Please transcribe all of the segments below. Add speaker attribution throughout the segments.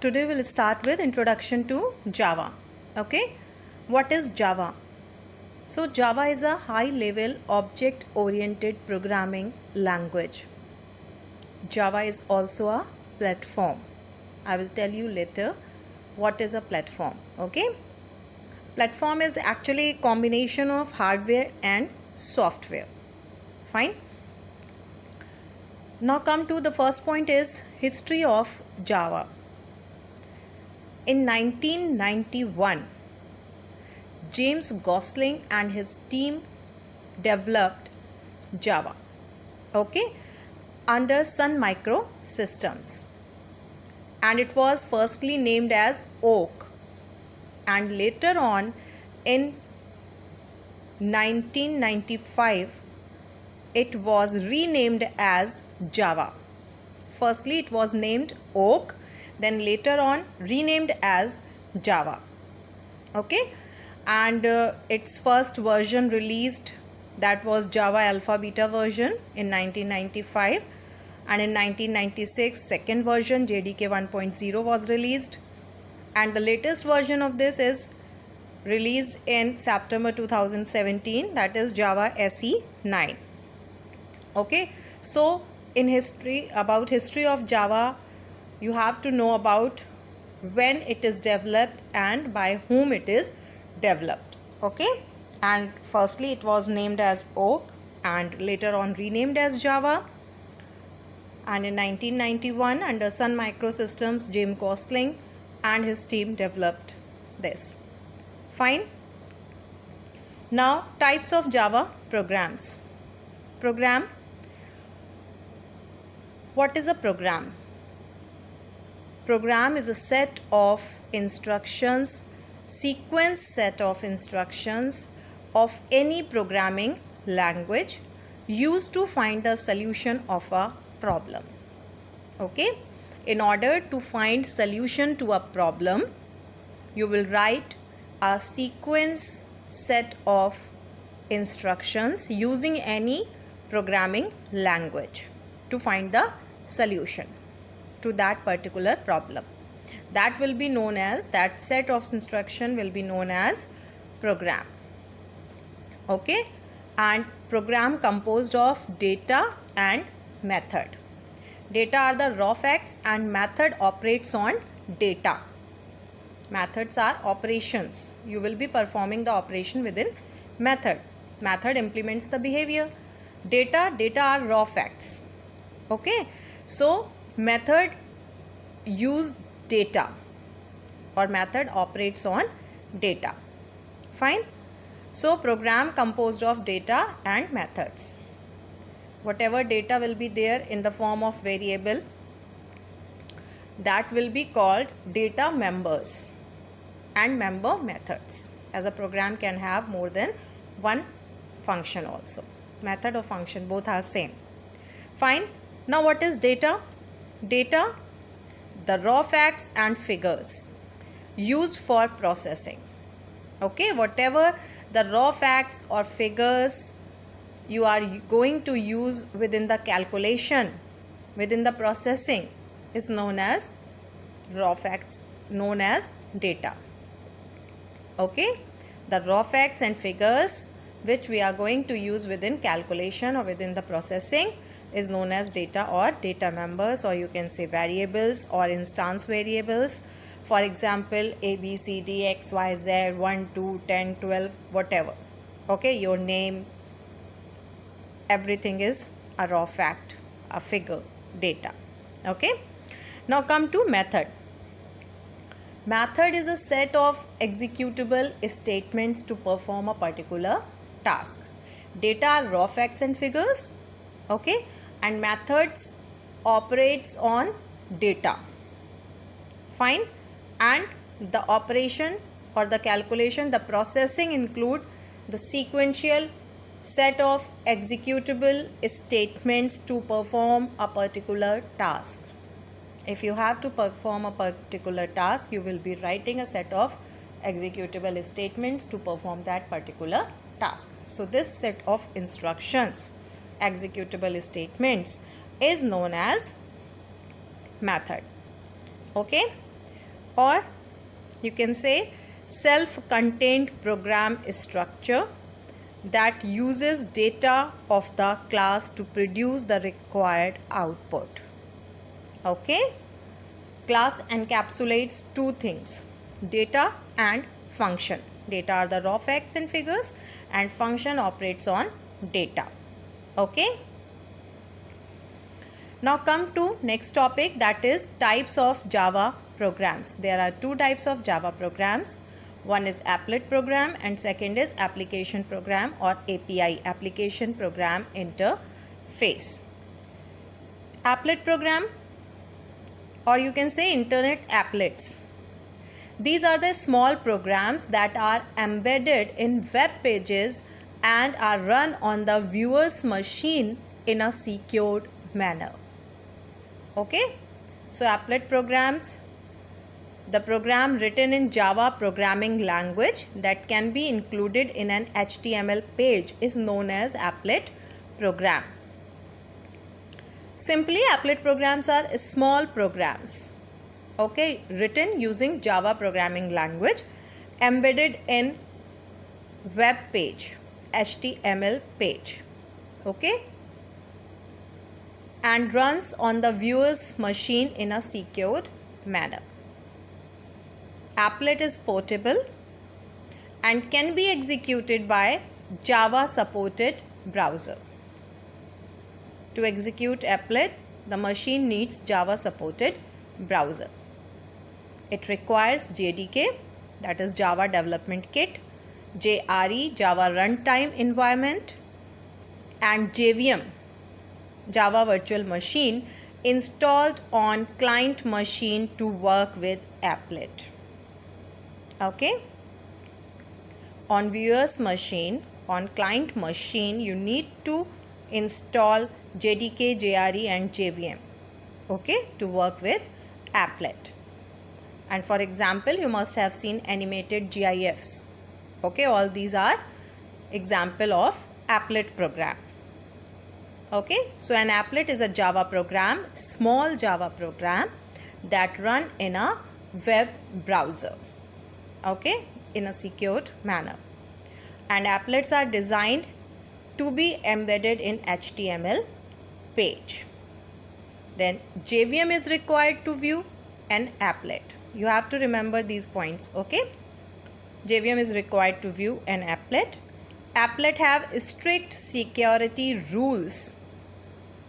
Speaker 1: Today we'll start with introduction to Java. Okay, what is Java? So Java is a high level object oriented programming language. Java is also a platform. I will tell you later what is a platform. Okay, platform is actually a combination of hardware and software. Fine. Now come to the first point is history of Java. In 1991, James Gosling and his team developed Java, okay, under Sun Microsystems, and it was firstly named as Oak, and later on in 1995 it was renamed as Java. Firstly it was named Oak, then later on renamed as Java. Okay, and its first version released, that was Java Alpha Beta version in 1995, and in 1996 second version JDK 1.0 was released, and the latest version of this is released in September 2017, that is Java SE 9. Okay, so in history of Java, you have to know about when it is developed and by whom it is developed. Okay, and firstly it was named as Oak and later on renamed as Java, and in 1991 under Sun Microsystems, James Gosling and his team developed this. Fine. Now types of Java programs. Program. What is a program? Program is a set of instructions, sequence set of instructions of any programming language used to find the solution of a problem. Okay, in order to find solution to a problem, you will write a sequence set of instructions using any programming language to find the solution to that particular problem. That will be known as, that set of instruction will be known as program. Okay, and program composed of data and method. Data are the raw facts and method operates on data. Methods are operations. You will be performing the operation within method. Method implements the behavior. Data are raw facts. Okay, so method use data or method operates on data. Fine. So program composed of data and methods. Whatever data will be there in the form of variable, that will be called data members and member methods, as a program can have more than one function also. Method or function both are same. Fine. Now what is data? Data, the raw facts and figures used for processing. Okay, whatever the raw facts or figures you are going to use within the calculation, within the processing, is known as raw facts, known as data. Okay, the raw facts and figures which we are going to use within calculation or within the processing is known as data or data members, or you can say variables or instance variables. For example, A, B, C, D, X, Y, Z, 1, 2, 10, 12, whatever. Okay, your name, everything is a raw fact, a figure, data. Okay, now come to method. Method is a set of executable statements to perform a particular task. Data are raw facts and figures. Okay, and methods operates on data. Fine. And the operation or the calculation, the processing include the sequential set of executable statements to perform a particular task. If you have to perform a particular task, you will be writing a set of executable statements to perform that particular task. So this set of instructions, executable statements, is known as method. Okay, or you can say self-contained program structure that uses data of the class to produce the required output. Okay, class encapsulates two things, data and function. Data are the raw facts and figures, and function operates on data. Okay, now come to next topic, that is types of Java programs. There are two types of Java programs. One is applet program and second is application program or API, application program interface. Applet program, or you can say internet applets. These are the small programs that are embedded in web pages and are run on the viewer's machine in a secured manner. Okay, so applet programs, the program written in Java programming language that can be included in an HTML page, is known as applet program. Simply, applet programs are small programs, okay, written using Java programming language, embedded in web page, HTML page, okay, and runs on the viewer's machine in a secured manner. Applet is portable and can be executed by Java supported browser. To execute applet, the machine needs Java supported browser. It requires JDK, that is Java Development Kit, JRE, Java Runtime Environment, and JVM, Java Virtual Machine, installed on client machine to work with applet. Okay, on viewer's machine, on client machine, you need to install JDK, JRE and JVM, okay, to work with applet. And for example, you must have seen animated GIFs. Okay, all these are example of applet program. Okay, so an applet is a Java program, small Java program that run in a web browser, okay, in a secured manner. And applets are designed to be embedded in HTML page. Then JVM is required to view an applet. You have to remember these points, okay? JVM is required to view an applet. Applet have strict security rules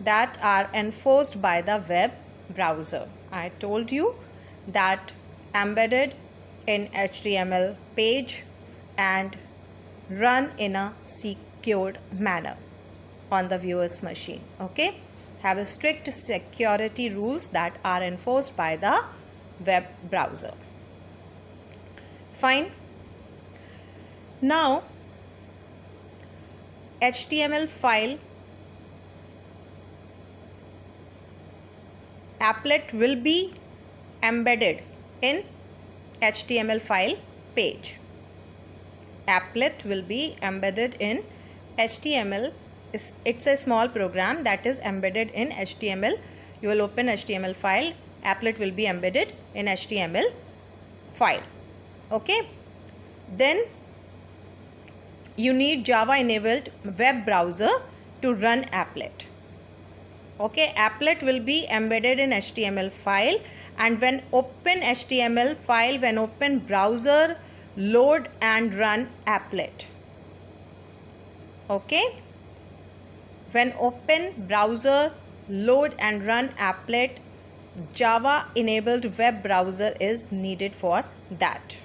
Speaker 1: that are enforced by the web browser. I told you that embedded in HTML page and run in a secured manner on the viewer's machine, okay, have a strict security rules that are enforced by the web browser. Fine. Now HTML file, applet will be embedded in HTML file page. Applet will be embedded in HTML. It's a small program that is embedded in HTML. You will open HTML file. Applet will be embedded in HTML file. Okay. Then you need Java enabled web browser to run applet. Okay, applet will be embedded in HTML file, and when open HTML file, when open browser, load and run applet. Okay, when open browser, load and run applet, Java enabled web browser is needed for that.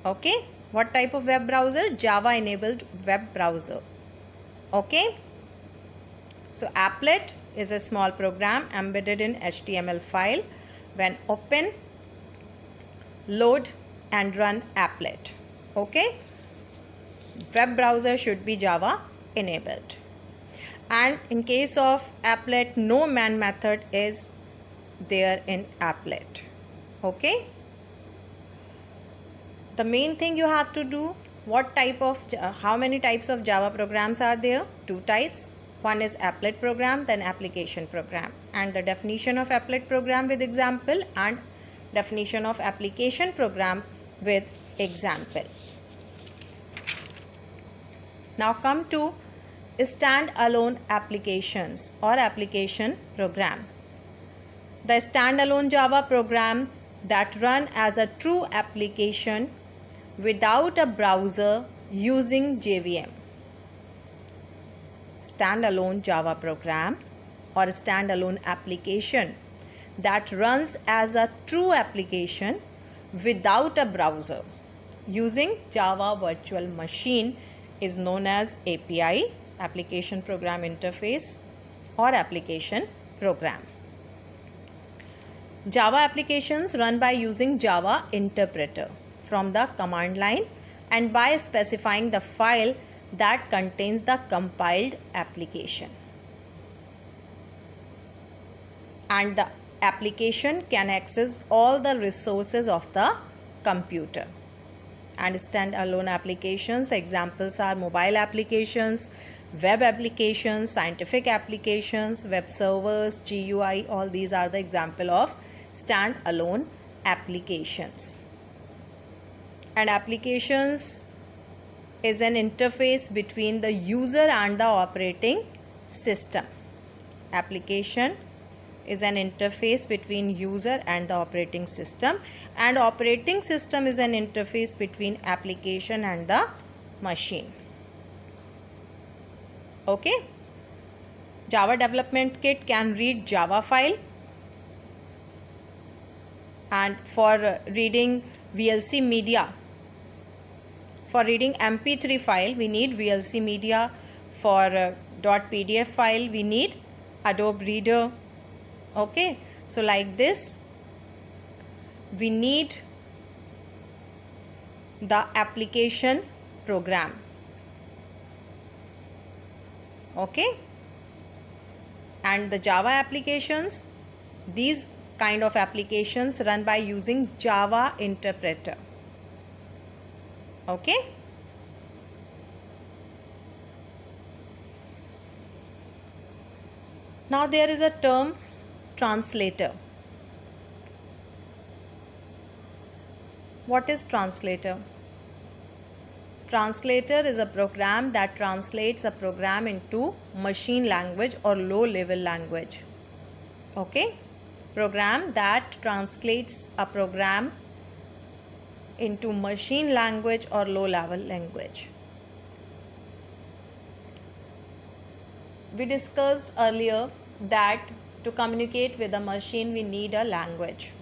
Speaker 1: Okay, what type of web browser? Java enabled web browser. Okay, so applet is a small program embedded in HTML file. When open, load and run applet. Okay, web browser should be Java enabled. And in case of applet, no man method is there in applet. Okay, the main thing you have to do, what type of how many types of Java programs are there? Two types. One is applet program, then application program, and the definition of applet program with example and definition of application program with example. Now come to standalone applications or application program. The standalone Java program that run as a true application without a browser using JVM. Standalone Java program or standalone application that runs as a true application without a browser using Java Virtual Machine is known as API, Application Program Interface, or application program. Java applications run by using Java interpreter from the command line and by specifying the file that contains the compiled application. And the application can access all the resources of the computer. And standalone applications, examples are mobile applications, web applications, scientific applications, web servers, GUI, all these are the example of standalone applications. And applications is an interface between the user and the operating system. Application is an interface between user and the operating system, and operating system is an interface between application and the machine. Okay. Java Development Kit can read Java file, and for reading VLC media, for reading MP3 file we need VLC media, for .pdf file we need Adobe Reader. Okay, so like this we need the application program. Okay, and the Java applications, these kind of applications run by using Java interpreter. Okay, now there is a term translator. What is translator? Translator is a program that translates a program into machine language or low level language. Okay, program that translates a program into machine language or low level language. We discussed earlier that to communicate with a machine we need a language.